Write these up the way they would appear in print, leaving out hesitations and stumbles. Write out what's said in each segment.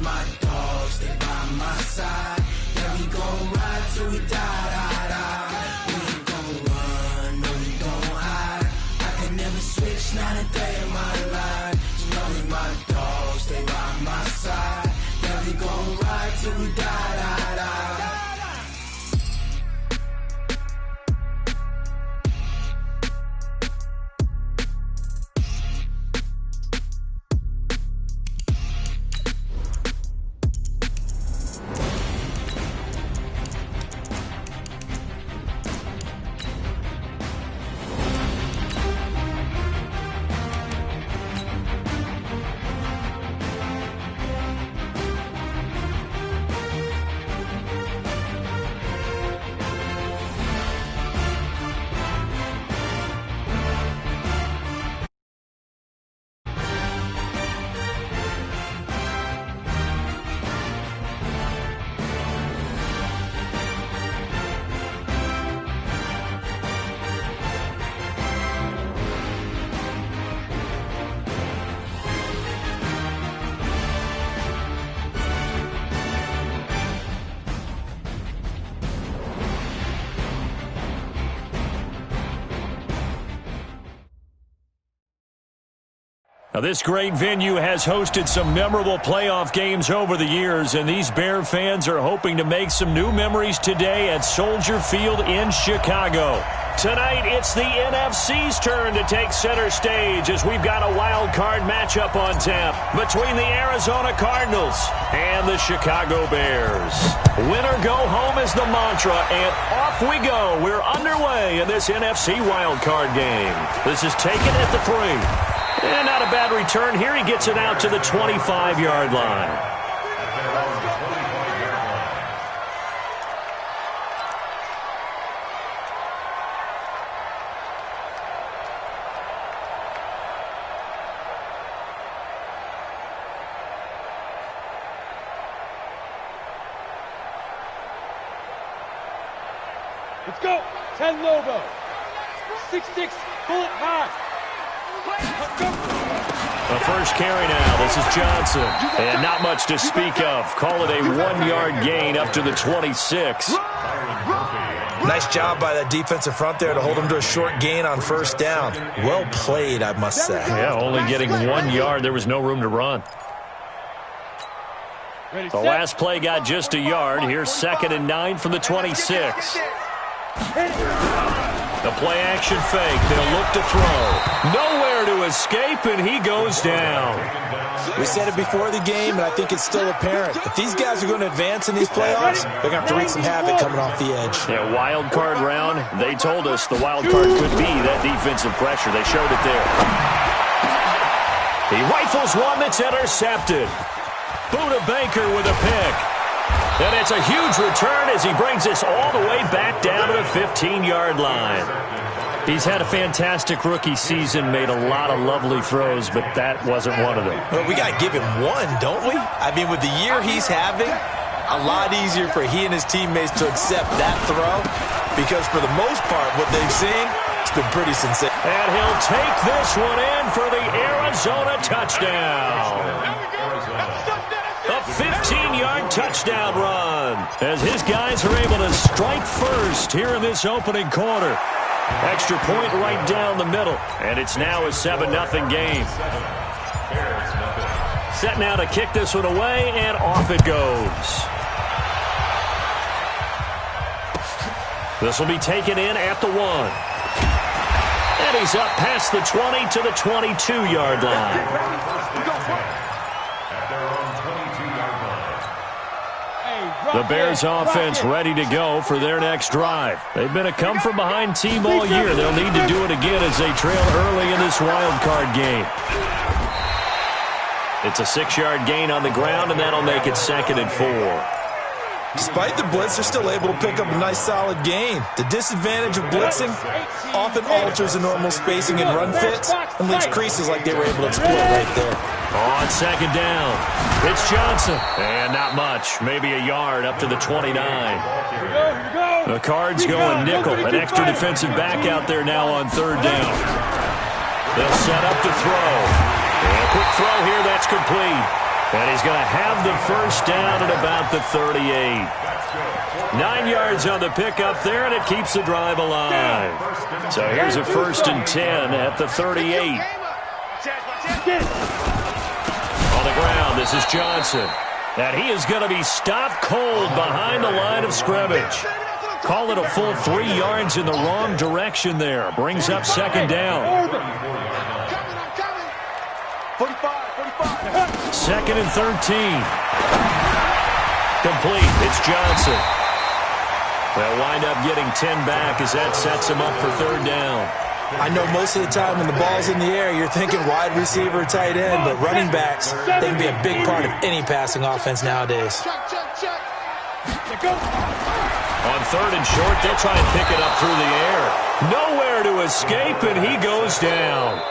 my dogs, stay by my side. Yeah, we gon' ride till we die, die, die. We ain't gon' run, no, we gon' hide. I can never switch, not a day in my life. As long as my dogs stay by my side. Yeah, we gon' ride till we die, die, die. Now, this great venue has hosted some memorable playoff games over the years, and these Bear fans are hoping to make some new memories today at Soldier Field in Chicago. Tonight, it's the NFC's turn to take center stage as we've got a wild card matchup on tap between the Arizona Cardinals and the Chicago Bears. Winner go home is the mantra, and off we go. We're underway in this NFC wild card game. This is taken at the 3. And not a bad return here. He gets it out to the 25-yard line. Let's go. 10 Lobo. 6-6 bullet high. The first carry now. This is Johnson. And not much to speak of. Call it a 1-yard gain up to the 26. Nice job by that defensive front there to hold him to a short gain on first down. Well played, I must say. Yeah, only getting 1 yard. There was no room to run. The last play got just a yard. Here's 2nd and 9 from the 26. The play action fake. They'll look to throw. Nowhere to escape, and he goes down. We said it before the game, and I think it's still apparent. If these guys are going to advance in these playoffs, they're going to have to wreak some havoc coming off the edge. Yeah, wild card round. They told us the wild card could be that defensive pressure. They showed it there. He rifles one that's intercepted. Buda Baker with a pick. And it's a huge return as he brings us all the way back down to the 15-yard line. He's had a fantastic rookie season, made a lot of lovely throws, but that wasn't one of them. Well, we got to give him one, don't we? I mean, with the year he's having, a lot easier for he and his teammates to accept that throw because for the most part, what they've seen, it's been pretty sensational. And he'll take this one in for the Arizona touchdown. A 15-yard touchdown run as his guys are able to strike first here in this opening quarter. Extra point right down the middle, and it's now a 7-0 game. Set now to kick this one away, and off it goes. This will be taken in at the 1. And he's up past the 20 to the 22-yard line. The Bears offense ready to go for their next drive. They've been a come-from-behind team all year. They'll need to do it again as they trail early in this wild card game. It's a 6-yard gain on the ground, and that'll make it 2nd and 4. Despite the blitz, they're still able to pick up a nice solid gain. The disadvantage of blitzing often alters the normal spacing and run fits and leaves creases like they were able to exploit right there. On 2nd down, it's Johnson. And not much, maybe a yard up to the 29. The Cards going nickel, an extra defensive back out there now on 3rd down. They'll set up to throw. And a quick throw here, that's complete. And he's going to have the first down at about the 38. 9 yards on the pickup there, and it keeps the drive alive. So here's a 1st and 10 at the 38. On the ground, this is Johnson. And he is going to be stopped cold behind the line of scrimmage. Call it a full 3 yards in the wrong direction there. Brings up 2nd down. 2nd and 13. Complete. It's Johnson. They'll wind up getting 10 back as that sets him up for 3rd down. I know most of the time when the ball's in the air, you're thinking wide receiver, tight end, but running backs, they can be a big part of any passing offense nowadays. On 3rd and short, they'll try and pick it up through the air. Nowhere to escape, and he goes down.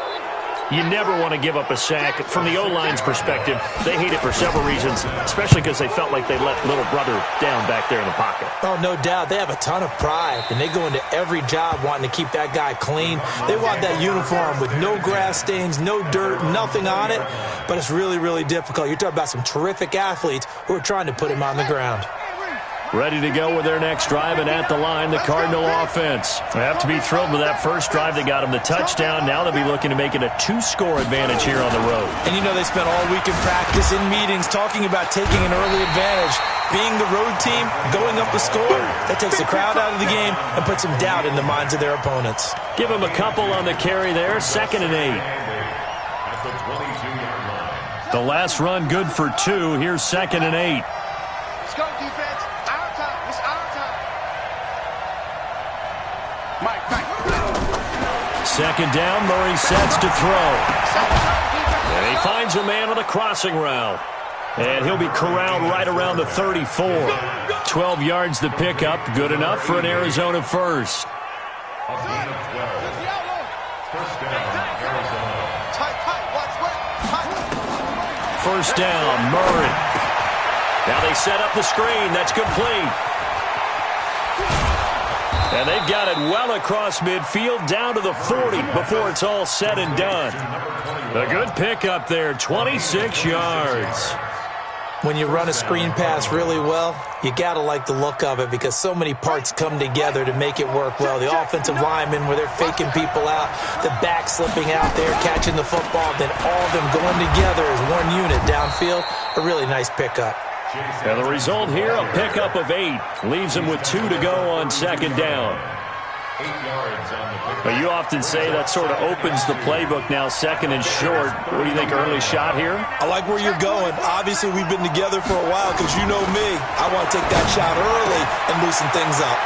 You never want to give up a sack. From the O-line's perspective, they hate it for several reasons, especially because they felt like they let little brother down back there in the pocket. Oh, no doubt. They have a ton of pride, and they go into every job wanting to keep that guy clean. They want that uniform with no grass stains, no dirt, nothing on it, but it's really, really difficult. You're talking about some terrific athletes who are trying to put him on the ground. Ready to go with their next drive, and at the line, the Cardinal offense. They have to be thrilled with that first drive. They got them the touchdown. Now they'll be looking to make it a 2-score advantage here on the road. And you know they spent all week in practice, in meetings, talking about taking an early advantage. Being the road team, going up the score, that takes the crowd out of the game and puts some doubt in the minds of their opponents. Give them a couple on the carry there, 2nd and 8. The last run good for 2. Here's 2nd and 8. Let's go, defense. Our time. It's our time. Mike. 2nd down, Murray sets to throw. And he finds a man on the crossing route. And he'll be corralled right around the 34. 12 yards the pickup, good enough for an Arizona first. First down, Murray. Now they set up the screen. That's complete. And they've got it well across midfield, down to the 40 before it's all said and done. A good pickup there, 26 yards. When you run a screen pass really well, you got to like the look of it because so many parts come together to make it work well. The offensive linemen where they're faking people out, the back slipping out there, catching the football, then all of them going together as one unit downfield. A really nice pickup. And the result here, a pickup of 8. Leaves them with 2 to go on 2nd down. But you often say that sort of opens the playbook now, 2nd and short. What do you think, early shot here? I like where you're going. Obviously, we've been together for a while because you know me. I want to take that shot early and loosen things up.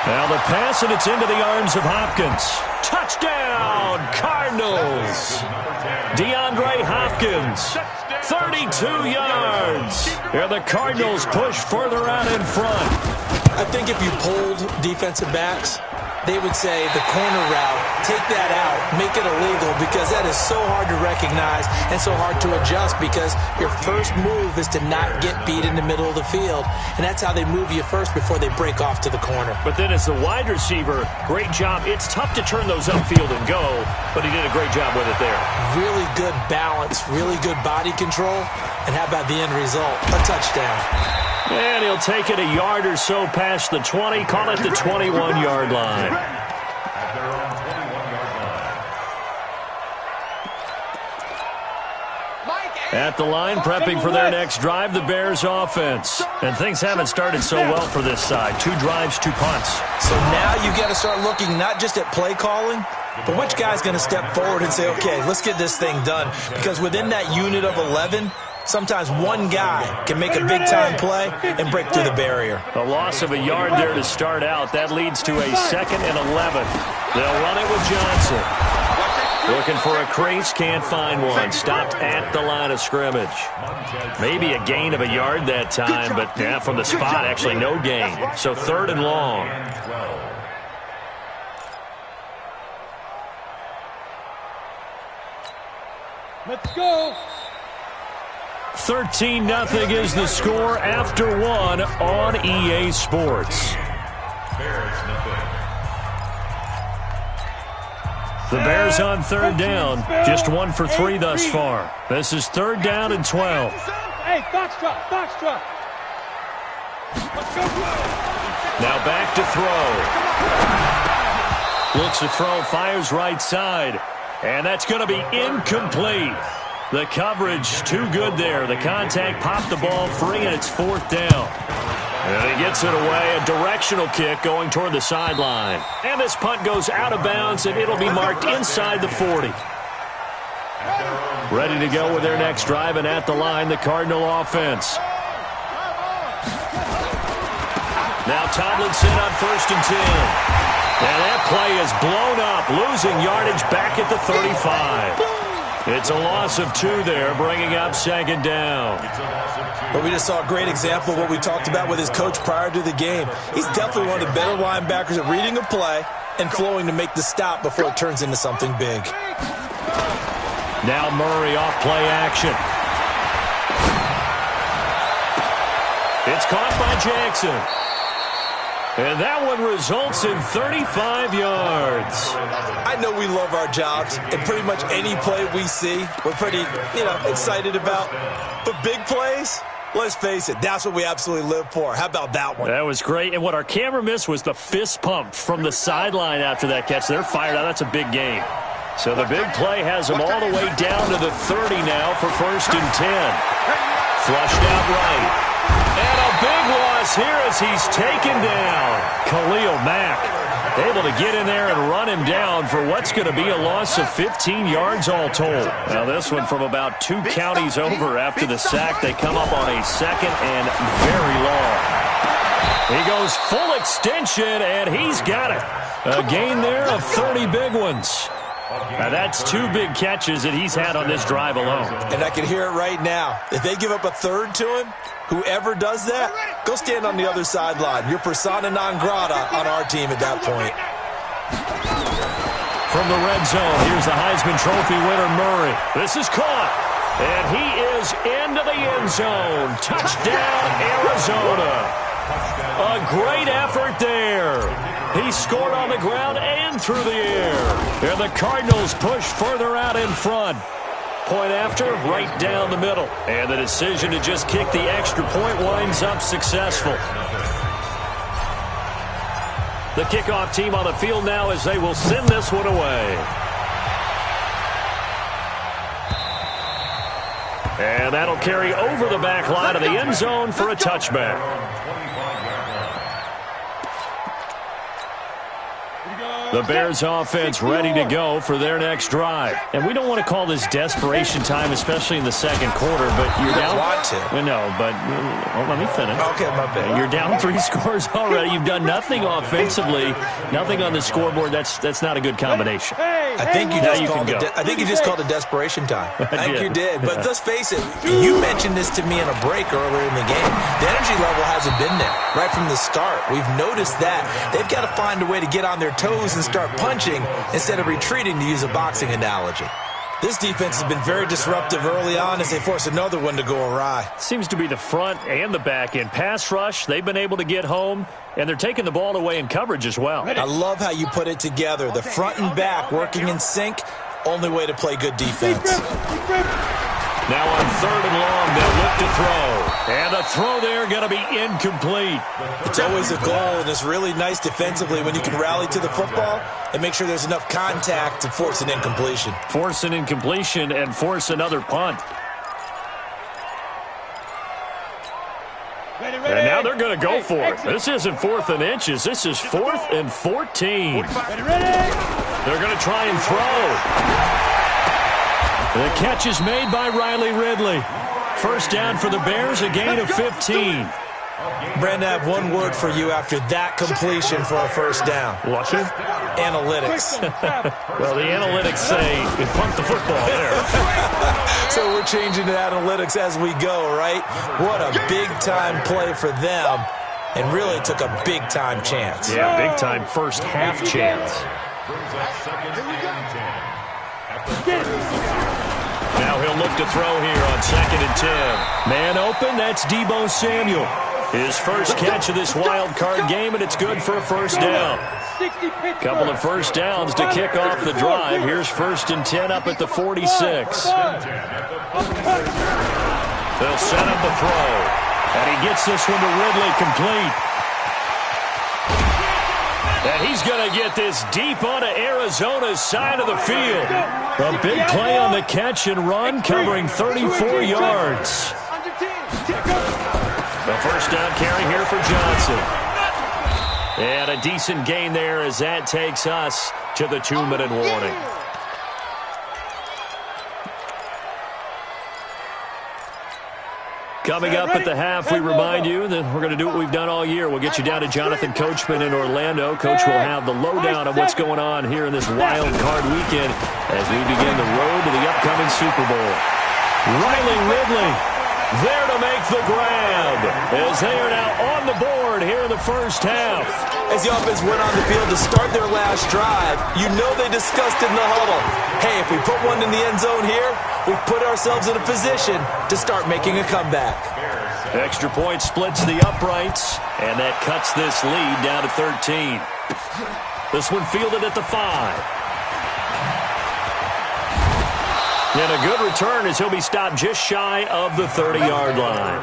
Now the pass, and it's into the arms of Hopkins. Touchdown, Cardinals. DeAndre Hopkins, 32 yards. And the Cardinals push further out in front. I think if you polled defensive backs, they would say the corner route, take that out, make it illegal because that is so hard to recognize and so hard to adjust because your first move is to not get beat in the middle of the field. And that's how they move you first before they break off to the corner. But then as the wide receiver, great job. It's tough to turn those upfield and go, but he did a great job with it there. Really good balance, really good body control. And how about the end result? A touchdown. And he'll take it a yard or so past the 20, call it the 21-yard line. At the line, prepping for their next drive, the Bears offense. And things haven't started so well for this side. 2 drives, 2 punts. So now you got to start looking not just at play calling, but which guy's going to step forward and say, okay, let's get this thing done. Because within that unit of 11, sometimes one guy can make a big-time play and break through the barrier. A loss of a yard there to start out. That leads to a 2nd and 11. They'll run it with Johnson. Looking for a crease, can't find one. Stopped at the line of scrimmage. Maybe a gain of a yard that time, but yeah, from the spot, actually no gain. So 3rd and long. Let's go. 13-0 is the score after 1 on EA Sports. The Bears on 3rd down, just 1 for 3 thus far. This is 3rd down and 12. Hey, foxtrot, foxtrot. Let's go. Now back to throw. Looks to throw, fires right side. And that's going to be incomplete. The coverage too good there. The contact popped the ball free, and it's 4th down. And he gets it away. A directional kick going toward the sideline. And this punt goes out of bounds, and it'll be marked inside the 40. Ready to go with their next drive, and at the line, the Cardinal offense. Now Tomlinson on 1st and 10. And that play is blown up, losing yardage back at the 35. It's a loss of 2 there, bringing up 2nd down. Well, we just saw a great example of what we talked about with his coach prior to the game. He's definitely one of the better linebackers at reading a play and flowing to make the stop before it turns into something big. Now Murray off play action. It's caught by Jackson. And that one results in 35 yards. I know we love our jobs, and pretty much any play we see, we're pretty, excited about. But big plays, let's face it, that's what we absolutely live for. How about that one? That was great. And what our camera missed was the fist pump from the sideline after that catch. They're fired out. That's a big game. So the big play has them all the way down to the 30 now for 1st and 10. Flushed out right. And a big loss here as he's taken down. Khalil Mack able to get in there and run him down for what's going to be a loss of 15 yards all told. Now this one from about 2 counties over after the sack. They come up on a 2nd and very long. He goes full extension, and he's got it. A gain there of 30 big ones. Now that's 2 big catches that he's had on this drive alone. And I can hear it right now. If they give up a 3rd to him, whoever does that, go stand on the other sideline. You're persona non grata on our team at that point. From the red zone, here's the Heisman Trophy winner, Murray. This is caught, and he is into the end zone. Touchdown, Arizona. A great effort there. He scored on the ground and through the air. And the Cardinals push further out in front. Point after, right down the middle. And the decision to just kick the extra point winds up successful. The kickoff team on the field now as they will send this one away. And that'll carry over the back line of the end zone for a touchback. The Bears offense ready to go for their next drive. And we don't want to call this desperation time, especially in the 2nd quarter, but you're down. Want to. No, but let me finish. Okay, my bad. You're down 3 scores already. You've done nothing offensively, nothing on the scoreboard. That's not a good combination. I think you just called it desperation time. I think you did. But let's face it, you mentioned this to me in a break earlier in the game. The energy level hasn't been there right from the start. We've noticed that. They've got to find a way to get on their toes and start punching instead of retreating, to use a boxing analogy. This defense has been very disruptive early on as they force another one to go awry. Seems to be the front and the back end. Pass rush, they've been able to get home, and they're taking the ball away in coverage as well. I love how you put it together. The front and back working in sync, only way to play good defense. Now on 3rd and long, they'll look to throw. And the throw there going to be incomplete. It's always a goal, and it's really nice defensively when you can rally to the football and make sure there's enough contact to force an incompletion. Force an incompletion and force another punt. Ready. And now they're going to go for it. This isn't 4th and inches. This is 4th and 14. Ready. They're going to try and throw. The catch is made by Riley Ridley. First down for the Bears, a gain of 15. Brandon, I have one word for you after that completion for a first down. Lucky? Analytics. Well, the analytics say you pumped the football there. So we're changing to analytics as we go, right? What a big-time play for them, and really took a big-time chance. Yeah, big-time first half chance. Now he'll look to throw here on 2nd and 10. Man open, that's Deebo Samuel. His first catch of this wild card game, and it's good for a first down. Couple of first downs to kick off the drive. Here's 1st and 10 up at the 46. They'll set up the throw. And he gets this one to Ridley complete. And he's going to get this deep onto Arizona's side of the field. A big play on the catch and run, covering 34 yards. The first down carry here for Johnson. And a decent gain there as that takes us to the 2-minute warning. Coming up at the half, we remind you that we're going to do what we've done all year. We'll get you down to Jonathan Coachman in Orlando. Coach will have the lowdown of what's going on here in this wild card weekend as we begin the road to the upcoming Super Bowl. Riley Ridley there to make the grab as they are now on the board here in the first half. As the offense went on the field to start their last drive, you know they discussed in the huddle, hey, if we put one in the end zone here, we've put ourselves in a position to start making a comeback. Extra point splits the uprights, and that cuts this lead down to 13. This one fielded at the 5. And a good return as he'll be stopped just shy of the 30-yard line.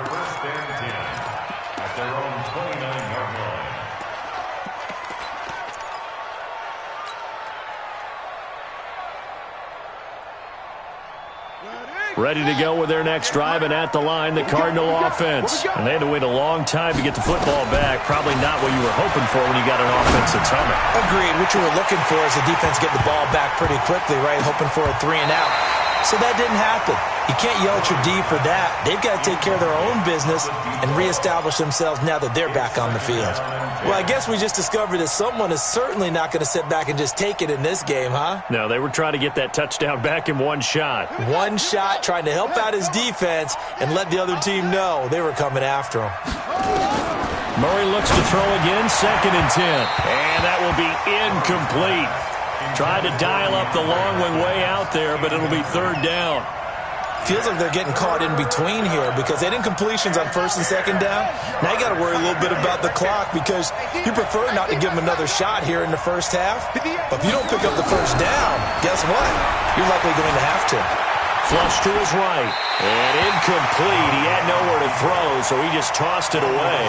Ready to go with their next drive, and at the line, the Cardinal offense. And they had to wait a long time to get the football back. Probably not what you were hoping for when you got an offense that's humming. Agreed. What you were looking for is the defense get the ball back pretty quickly, right? Hoping for a 3 and out. So that didn't happen. You can't yell at your D for that. They've got to take care of their own business and reestablish themselves now that they're back on the field. Well, I guess we just discovered that someone is certainly not going to sit back and just take it in this game, huh? No, they were trying to get that touchdown back in one shot. One shot, trying to help out his defense and let the other team know they were coming after him. Murray looks to throw again, 2nd and 10. And that will be incomplete. Tried to dial up the long one way out there, but it'll be 3rd down. Feels like they're getting caught in between here because they had incompletions on 1st and 2nd down. Now you got to worry a little bit about the clock because you prefer not to give them another shot here in the first half. But if you don't pick up the 1st down, guess what? You're likely going to have to. Flush to his right. And incomplete. He had nowhere to throw, so he just tossed it away.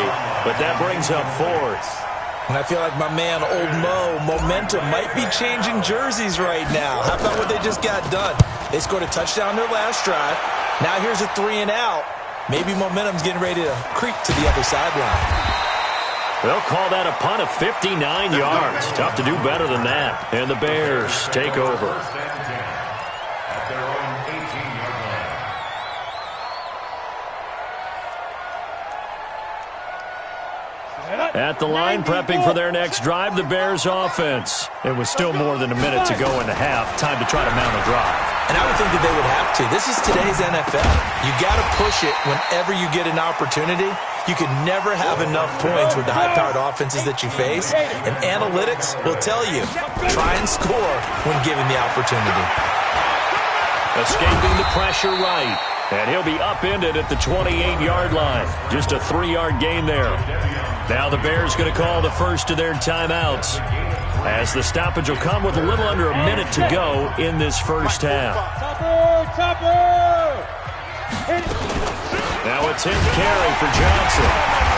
But that brings up 4th. And I feel like my man, Old Mo, momentum might be changing jerseys right now. How about what they just got done? They scored a touchdown their last drive. Now here's a 3 and out. Maybe momentum's getting ready to creep to the other sideline. They'll call that a punt of 59 yards. Tough to do better than that. And the Bears take over. At the line, prepping for their next drive, the Bears offense. It was still more than a minute to go in the half. Time to try to mount a drive. And I would think that they would have to. This is today's NFL. You got to push it whenever you get an opportunity. You can never have enough points with the high-powered offenses that you face. And analytics will tell you, try and score when given the opportunity. Escaping the pressure right. And he'll be upended at the 28-yard line. Just a 3-yard gain there. Now the Bears going to call the first of their timeouts, as the stoppage will come with a little under a minute to go in this first half. Now a 10th carry for Johnson.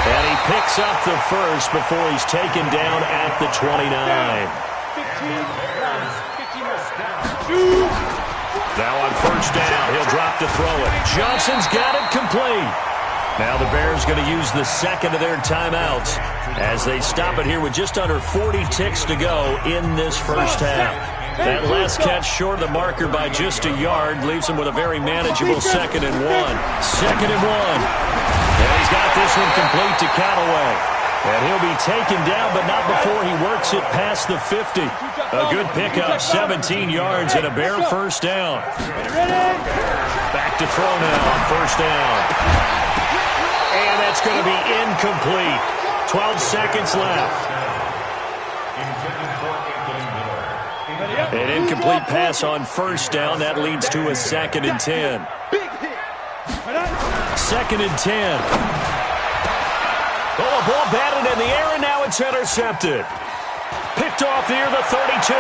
And he picks up the first before he's taken down at the 29. Now on first down, he'll drop to throw it. Johnson's got it complete. Now the Bears going to use the second of their timeouts as they stop it here with just under 40 ticks to go in this first half. That last catch short of the marker by just a yard leaves him with a very manageable 2nd and 1. 2nd and 1. And he's got this one complete to Callaway. And he'll be taken down, but not before he works it past the 50. A good pickup, 17 yards and a Bear first down. Back to throw now on first down. And that's going to be incomplete. 12 seconds left. An incomplete pass on first down. That leads to a 2nd and 10. 2nd and 10. Oh, a ball batted in the air, and now it's intercepted. Picked off near the 32.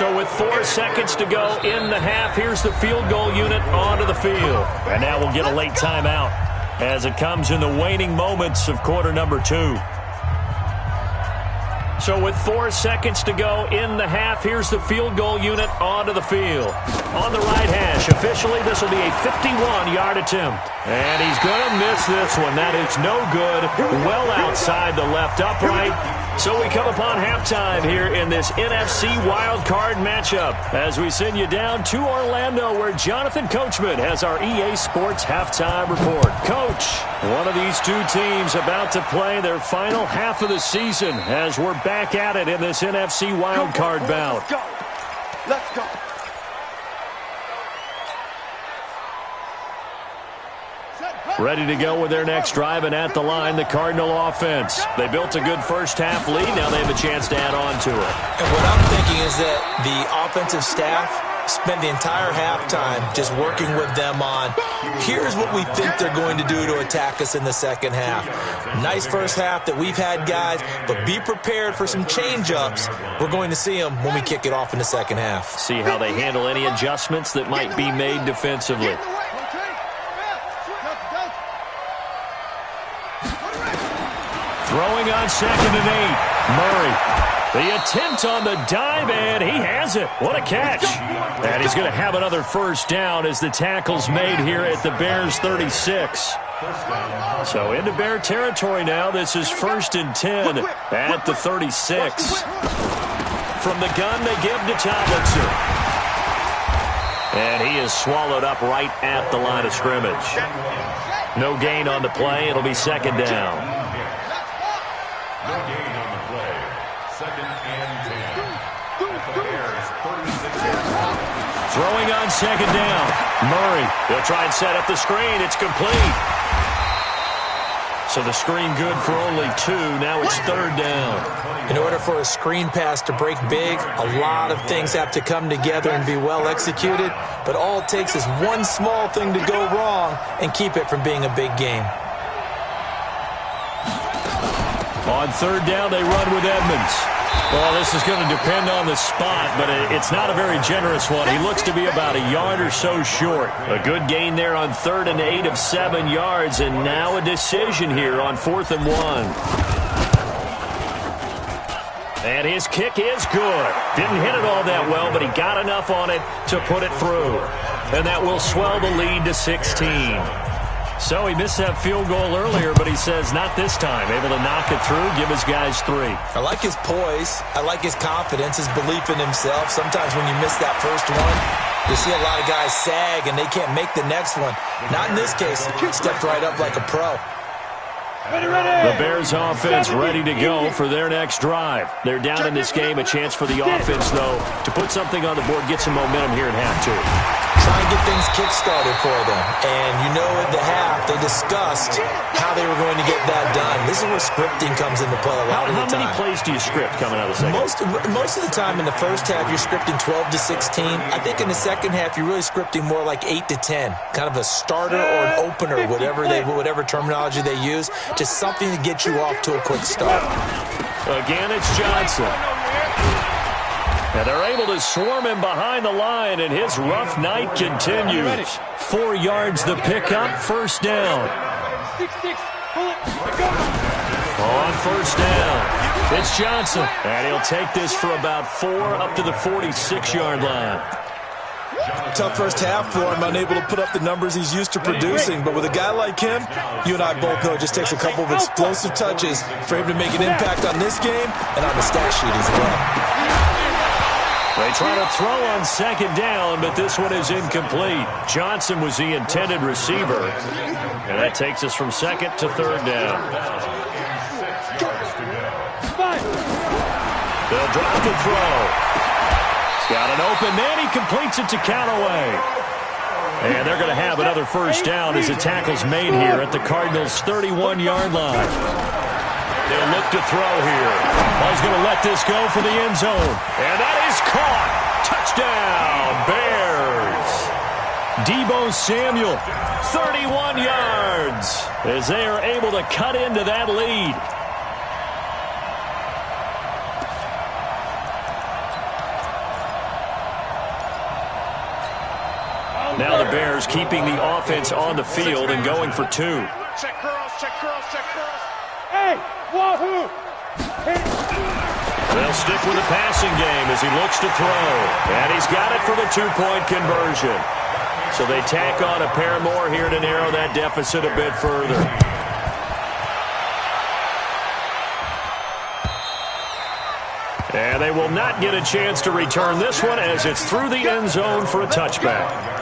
So with 4 seconds to go in the half, here's the field goal unit onto the field. And now we'll get a late timeout as it comes in the waning moments of quarter number 2. So with 4 seconds to go in the half, here's the field goal unit onto the field. On the right hash, officially this will be a 51-yard attempt. And he's going to miss this one. That is no good. Well outside the left upright. So we come upon halftime here in this NFC wildcard matchup as we send you down to Orlando where Jonathan Coachman has our EA Sports halftime report. Coach, one of these two teams about to play their final half of the season as we're back at it in this NFC wildcard bout. Let's go. Let's go. Ready to go with their next drive, and at the line, the Cardinal offense. They built a good first-half lead. Now they have a chance to add on to it. And what I'm thinking is that the offensive staff spent the entire halftime just working with them on, here's what we think they're going to do to attack us in the second half. Nice first half that we've had, guys, but be prepared for some change-ups. We're going to see them when we kick it off in the second half. See how they handle any adjustments that might be made defensively. Throwing on 2nd and 8. Murray. The attempt on the dive, and he has it. What a catch. And he's going to have another first down as the tackle's made here at the Bears' 36. So into Bear territory now. This is 1st and 10 at the 36. From the gun, they give to Tomlinson. And he is swallowed up right at the line of scrimmage. No gain on the play. It'll be 2nd down. No gain on the play. 2nd and 10. At the Bears' 36-yard. Throwing on 2nd down. Murray. They'll try and set up the screen. It's complete. So the screen good for only 2. Now it's 3rd down. In order for a screen pass to break big, a lot of things have to come together and be well executed. But all it takes is one small thing to go wrong and keep it from being a big game. On 3rd down, they run with Edmonds. Well, this is going to depend on the spot, but it's not a very generous one. He looks to be about a yard or so short. A good gain there on 3rd and 8 of 7 yards, and now a decision here on 4th and 1. And his kick is good. Didn't hit it all that well, but he got enough on it to put it through. And that will swell the lead to 16. So he missed that field goal earlier, but he says not this time. Able to knock it through, give his guys 3. I like his poise. I like his confidence, his belief in himself. Sometimes when you miss that first one, you see a lot of guys sag and they can't make the next one. Not in this case. He stepped right up like a pro. The Bears offense ready to go for their next drive. They're down in this game. A chance for the offense, though, to put something on the board, get some momentum here in half 2. Try and get things kick-started for them. And you know at the half, they discussed how they were going to get that done. This is where scripting comes into play a lot of the time. How many plays do you script coming out of the second? Most of the time in the first half, you're scripting 12 to 16. I think in the second half, you're really scripting more like 8 to 10. Kind of a starter or an opener, whatever terminology they use. Just something to get you off to a quick start. Again, it's Johnson. And they're able to swarm him behind the line, and his rough night continues. 4 yards the pickup, 1st down. 6-6, pull it, go. On 1st down, it's Johnson. And he'll take this for about 4 up to the 46-yard line. Tough first half for him, unable to put up the numbers he's used to producing. But with a guy like him, you and I both know it just takes a couple of explosive touches for him to make an impact on this game and on the stat sheet as well. They try to throw on 2nd down, but this one is incomplete. Johnson was the intended receiver. And that takes us from 2nd to 3rd down. They'll drop the throw. He's got an open man. He completes it to Callaway. And they're going to have another first down as the tackle's made here at the Cardinals' 31-yard line. They'll look to throw here. Ball's going to let this go for the end zone. And that is caught. Touchdown, Bears. Deebo Samuel, 31 yards, as they are able to cut into that lead. Now the Bears keeping the offense on the field and going for 2. Check girls, check girls, check girls. Hey, wahoo! They'll stick with the passing game as he looks to throw. And he's got it for the 2-point conversion. So they tack on a pair more here to narrow that deficit a bit further. And they will not get a chance to return this one as it's through the end zone for a touchback.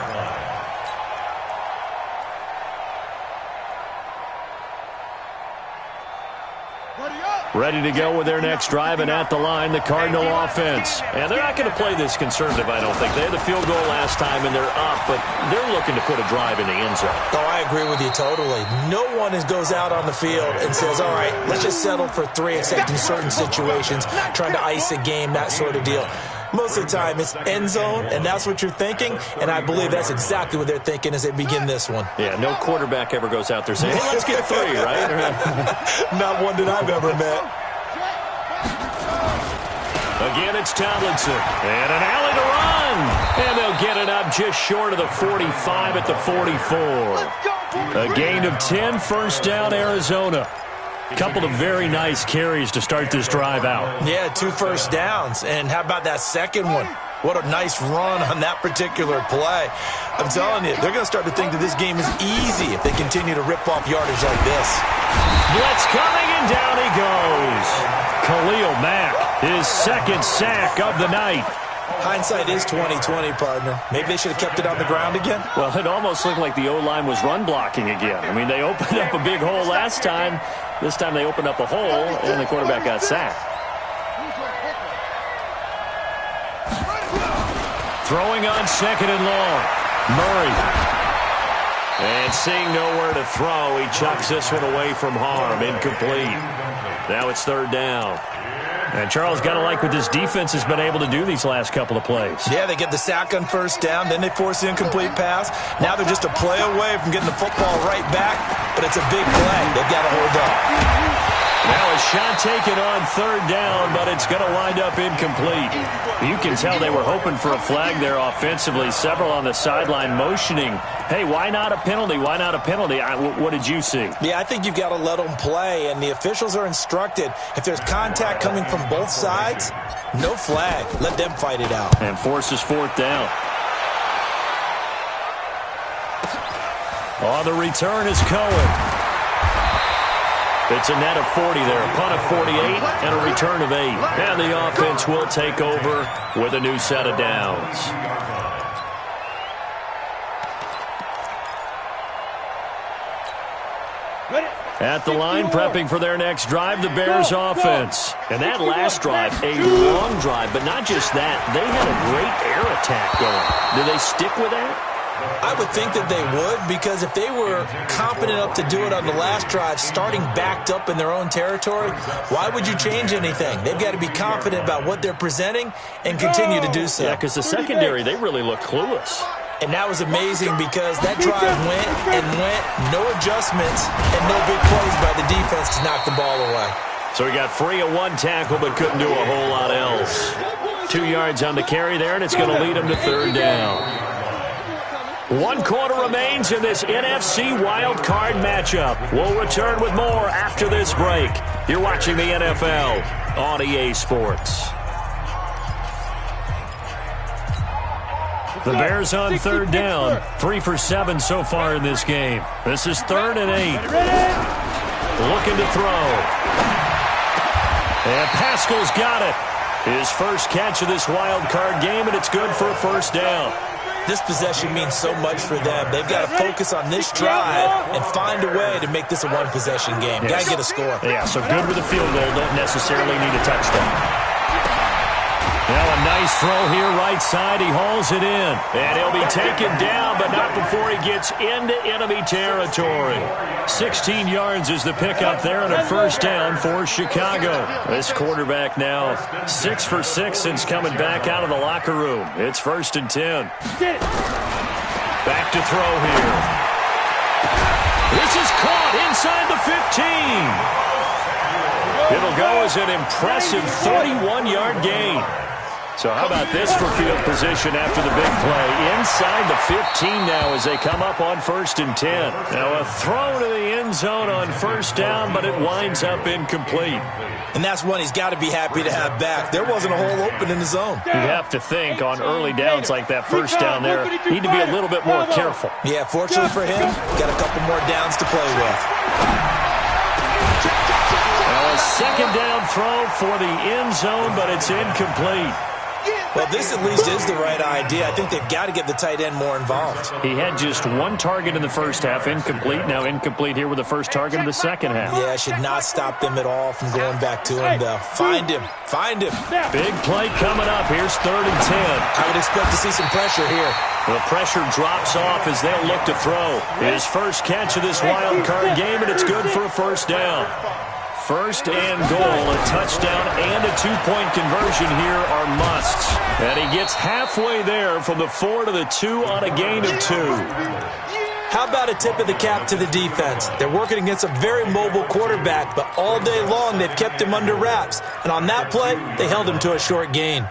Ready to go with their next drive, and at the line, the Cardinal offense. And they're not going to play this conservative, I don't think. They had the field goal last time, and they're up, but they're looking to put a drive in the end zone. Oh, I agree with you totally. No one goes out on the field and says, all right, let's just settle for 3, except in certain situations, trying to ice a game, that sort of deal. Most of the time, it's end zone, and that's what you're thinking, and I believe that's exactly what they're thinking as they begin this one. Yeah, no quarterback ever goes out there saying, hey, let's get 3, right? Not one that I've ever met. Again, it's Tomlinson, and an alley to run, and they'll get it up just short of the 45 at the 44. A gain of 10, first down, Arizona. Couple of very nice carries to start this drive out. Yeah, 2 first downs. And how about that second one? What a nice run on that particular play. I'm telling you, they're going to start to think that this game is easy if they continue to rip off yardage like this. Blitz coming, and down he goes. Khalil Mack, his second sack of the night. Hindsight is 20/20, partner. Maybe they should have kept it on the ground again. Well, it almost looked like the O-line was run blocking again. I mean, they opened up a big hole last time. This time they opened up a hole, and the quarterback got sacked. Throwing on second and long. Murray. And seeing nowhere to throw, he chucks this one away from harm. Incomplete. Now it's third down. And Charles, got to like what this defense has been able to do these last couple of plays. Yeah, they get the sack on first down, then they force the incomplete pass. Now they're just a play away from getting the football right back, but it's a big play. They've got to hold up. Now a shot taken on third down, but it's going to wind up incomplete. You can tell they were hoping for a flag there offensively. Several on the sideline motioning, hey, why not a penalty? Why not a penalty? What did you see? Yeah, I think you've got to let them play, and the officials are instructed. If there's contact coming from both sides, no flag. Let them fight it out. And forces fourth down. On the return is Cohen. It's a net of 40 there, a punt of 48, and a return of 8. And the offense will take over with a new set of downs. At the line, prepping for their next drive, the Bears offense. And that last drive, a long drive, but not just that. They had a great air attack going. Do they stick with that? I would think that they would, because if they were confident enough to do it on the last drive, starting backed up in their own territory, why would you change anything? They've got to be confident about what they're presenting and continue to do so. Yeah, because the secondary, they really look clueless. And that was amazing because that drive went and went, no adjustments, and no big plays by the defense to knock the ball away. So he got free of 1 tackle but couldn't do a whole lot else. 2 yards on the carry there, and it's going to lead him to third down. 1 quarter remains in this NFC Wild Card matchup. We'll return with more after this break. You're watching the NFL on EA Sports. The Bears on third down. 3 for 7 so far in this game. This is 3rd and 8. Looking to throw. And Pascal's got it. His first catch of this wild card game, and it's good for a first down. This possession means so much for them. They've got to focus on this drive and find a way to make this a one-possession game. Yes. Got to get a score. Yeah, so good with a field goal. Don't necessarily need a touchdown. Now a nice throw here, right side. He hauls it in. And he'll be taken down, but not before he gets into enemy territory. 16 yards is the pickup there, and a first down for Chicago. This quarterback now 6 for 6 since coming back out of the locker room. It's 1st and 10. Back to throw here. This is caught inside the 15. It'll go as an impressive 31-yard gain. So how about this for field position after the big play? Inside the 15 now as they come up on 1st and 10. Now a throw to the end zone on 1st down, but it winds up incomplete. And that's one he's got to be happy to have back. There wasn't a hole open in the zone. You'd have to think on early downs like that 1st down there, need to be a little bit more careful. Yeah, fortunately for him, got a couple more downs to play with. Now a 2nd down throw for the end zone, but it's incomplete. Well, this at least is the right idea. I think they've got to get the tight end more involved. He had just 1 target in the 1st half, incomplete. Now incomplete here with the 1st target of the 2nd half. Yeah, should not stop them at all from going back to him, though. Find him. Find him. Big play coming up. Here's 3rd and 10. I would expect to see some pressure here. The pressure drops off as they'll look to throw. His first catch of this wild card game, and it's good for a 1st down. 1st and goal, a touchdown and a 2-point conversion here are musts. And he gets halfway there from the 4 to the 2 on a gain of 2. How about a tip of the cap to the defense? They're working against a very mobile quarterback, but all day long they've kept him under wraps. And on that play, they held him to a short gain.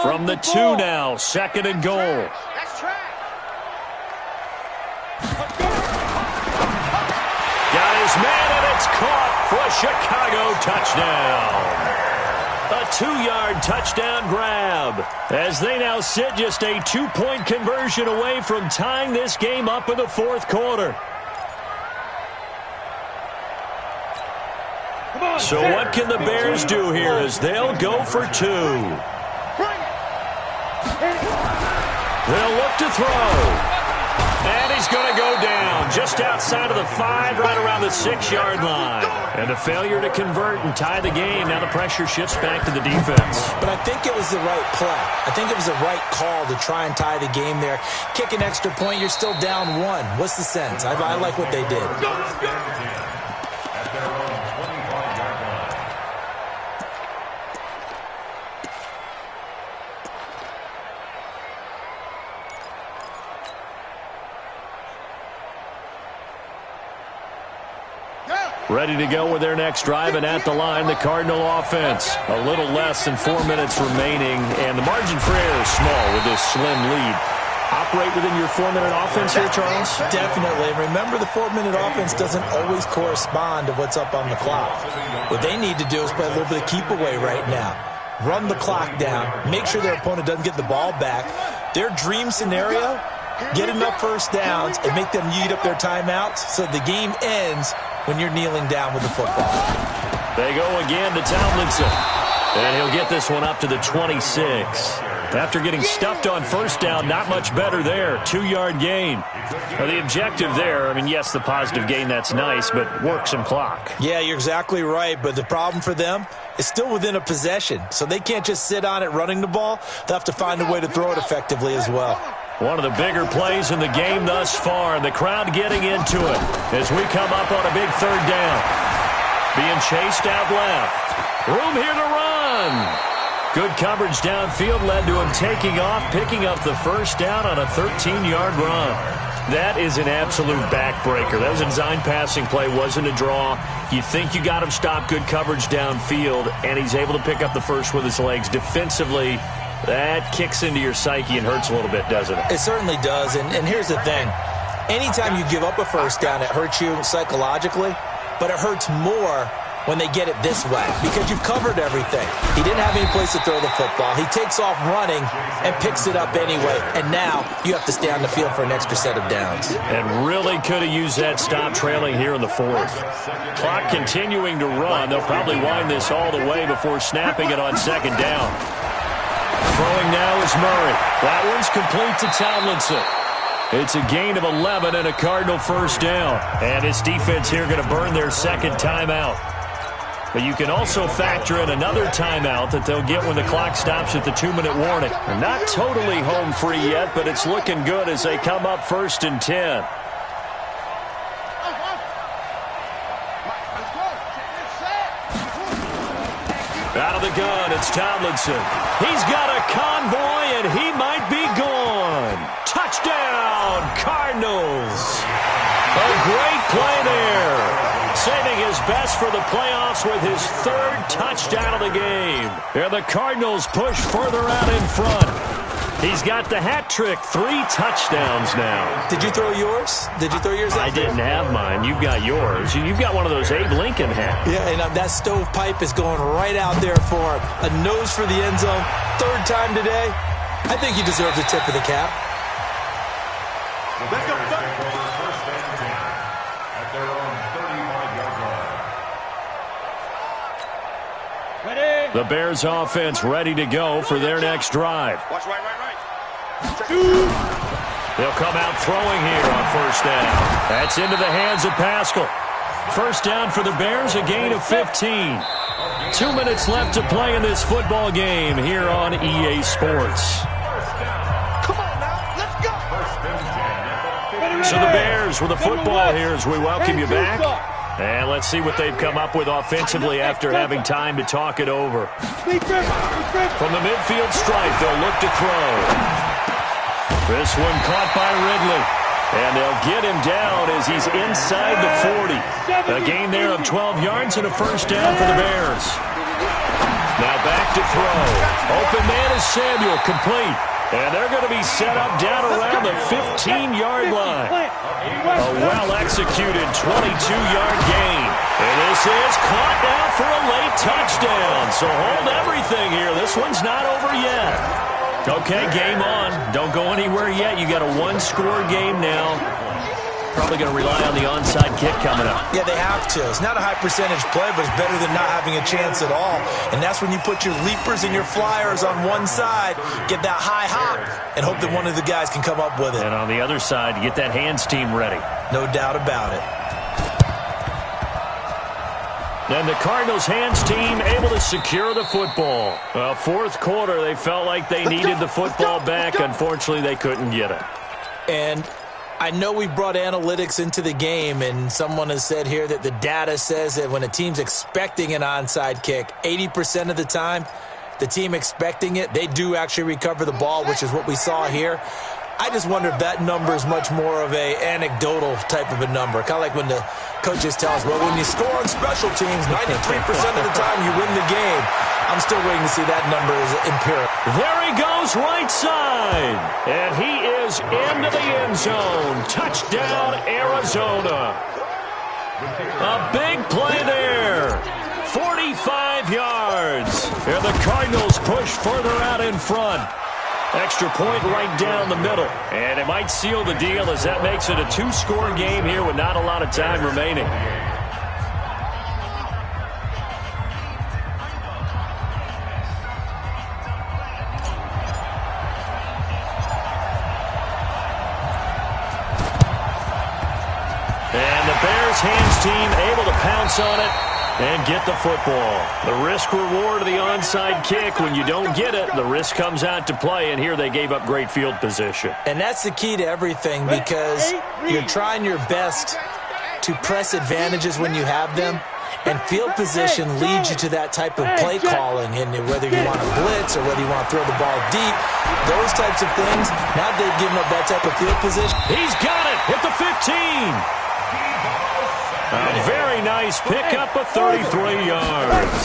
From the 2 now, 2nd and goal. Got his man, and it's caught for a Chicago touchdown. A 2-yard touchdown grab as they now sit just a 2-point conversion away from tying this game up in the 4th quarter. So what can the Bears do here as they'll go for 2? They'll look to throw. And he's going to go down just outside of the 5, right around the 6-yard line. And a failure to convert and tie the game. Now the pressure shifts back to the defense. But I think it was the right play. I think it was the right call to try and tie the game there. Kick an extra point, you're still down 1. What's the sense? I like what they did. Ready to go with their next drive, and at the line, the Cardinal offense. A little less than 4 minutes remaining, and the margin for error is small with this slim lead. Operate within your 4-minute offense here, Charles? Definitely. Remember, the 4-minute offense doesn't always correspond to what's up on the clock. What they need to do is play a little bit of keep away right now. Run the clock down. Make sure their opponent doesn't get the ball back. Their dream scenario, get enough 1st downs and make them eat up their timeouts so the game ends when you're kneeling down with the football. They go again to Tomlinson. And he'll get this one up to the 26. After getting stuffed on 1st down, not much better there. 2-yard gain. Now the objective there, I mean, yes, the positive gain, that's nice, but work some clock. Yeah, you're exactly right, but the problem for them is still within a possession. So they can't just sit on it running the ball. They'll have to find a way to throw it effectively as well. One of the bigger plays in the game thus far, and the crowd getting into it as we come up on a big 3rd down. Being chased out left. Room here to run. Good coverage downfield led to him taking off, picking up the 1st down on a 13-yard run. That is an absolute backbreaker. That was a design passing play, wasn't a draw. You think you got him stopped, good coverage downfield, and he's able to pick up the 1st with his legs. Defensively, that kicks into your psyche and hurts a little bit, doesn't it? It certainly does, and here's the thing. Anytime you give up a 1st down, it hurts you psychologically, but it hurts more when they get it this way because you've covered everything. He didn't have any place to throw the football. He takes off running and picks it up anyway, and now you have to stay on the field for an extra set of downs. And really could have used that stop trailing here in the 4th. Clock continuing to run. They'll probably wind this all the way before snapping it on 2nd down. Throwing now is Murray. That one's complete to Tomlinson. It's a gain of 11 and a Cardinal 1st down. And his defense here going to burn their 2nd timeout. But you can also factor in another timeout that they'll get when the clock stops at the 2-minute warning. They're not totally home free yet, but it's looking good as they come up 1st and 10. Out of the gun, it's Tomlinson. He's got a convoy, and he might be gone. Touchdown, Cardinals. A great play there. Saving his best for the playoffs Davis with his third touchdown of the game. And the Cardinals push further out in front. He's got the hat trick, 3 touchdowns now. Did you throw yours? Did you throw yours out I didn't have mine. You've got yours. You've got one of those Abe Lincoln hats. Yeah, and that stovepipe is going right out there for him. A nose for the end zone. 3rd time today. I think he deserves a tip of the cap. Let's go. First and 10 at their own 35-yard line. Ready. The Bears offense ready to go for their next drive. Watch right. They'll come out throwing here on first down. That's into the hands of Pascal. First down for the Bears, a gain of 15. 2 minutes left to play in this football game here on EA Sports. Come on now, let's go. So the Bears with the football here as we welcome you back. And let's see what they've come up with offensively after having time to talk it over. From the midfield stripe, they'll look to throw. This one caught by Ridley. And they'll get him down as he's inside the 40. A gain there of 12 yards and a first down for the Bears. Now back to throw. Open man is Samuel, complete. And they're going to be set up down around the 15-yard line. A well-executed 22-yard gain. And this is caught now for a late touchdown. So hold everything here. This one's not over yet. Okay, game on. Don't go anywhere yet. You got a 1-score game now. Probably going to rely on the onside kick coming up. Yeah, they have to. It's not a high percentage play, but it's better than not having a chance at all. And that's when you put your leapers and your flyers on one side, get that high hop, and hope that one of the guys can come up with it. And on the other side, you get that hands team ready. No doubt about it. And the Cardinals hands team able to secure the football. Well, 4th quarter, they felt like they needed the football back. Unfortunately, they couldn't get it. And I know we brought analytics into the game, and someone has said here that the data says that when a team's expecting an onside kick, 80% of the time, the team expecting it, they do actually recover the ball, which is what we saw here. I just wonder if that number is much more of a anecdotal type of a number. Kind of like when the coaches tell us, well, when you score on special teams, 93% of the time you win the game. I'm still waiting to see that number as empirical. There he goes right side. And he is into the end zone. Touchdown, Arizona. A big play there. 45 yards. And the Cardinals push further out in front. Extra point right down the middle. And it might seal the deal as that makes it a 2-score game here with not a lot of time remaining. And the Bears hands team able to pounce on it and get the football. The risk-reward of the onside kick, when you don't get it, the risk comes out to play, and here they gave up great field position. And that's the key to everything, because you're trying your best to press advantages when you have them, and field position leads you to that type of play calling, and whether you want to blitz or whether you want to throw the ball deep, those types of things, now they've given up that type of field position. He's got it at the 15. A very nice pickup of 33 yards.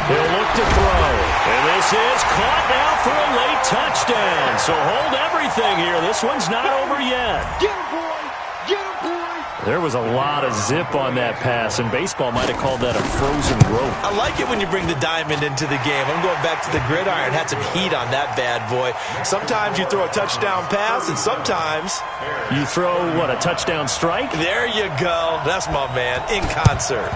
He'll look to throw. And this is caught now for a late touchdown. So hold everything here. This one's not over yet. Get him, boy. Get him, boy. There was a lot of zip on that pass, and baseball might have called that a frozen rope. I like it when you bring the diamond into the game. I'm going back to the gridiron. Had some heat on that bad boy. Sometimes you throw a touchdown pass, and sometimes you throw, what, a touchdown strike? There you go. That's my man, in concert.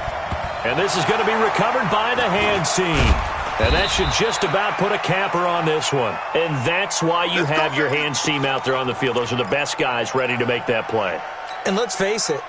And this is going to be recovered by the hands team. And that should just about put a capper on this one. And that's why you have your hands team out there on the field. Those are the best guys ready to make that play. And let's face it,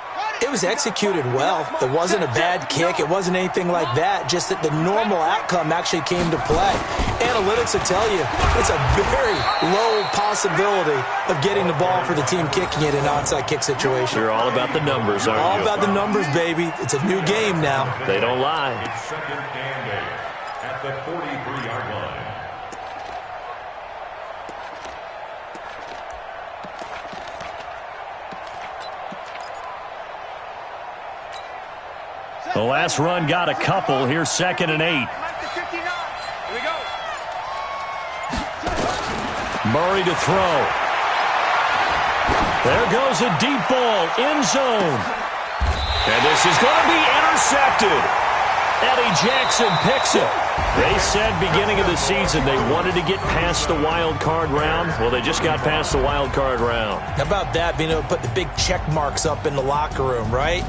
it was executed well. It wasn't a bad kick. It wasn't anything like that. Just that the normal outcome actually came to play. Analytics will tell you it's a very low possibility of getting the ball for the team kicking it in an onside kick situation. You're all about the numbers, aren't you? All about the numbers, baby. It's a new game now. They don't lie. It's 2nd and 8 at the 43-yard line. The last run got a couple. Here's 2nd and 8. Here we go. Murray to throw. There goes a deep ball, end zone. And this is going to be intercepted. Eddie Jackson picks it. They said beginning of the season they wanted to get past the wild card round. Well, they just got past the wild card round. How about that, being able to put the big check marks up in the locker room, right?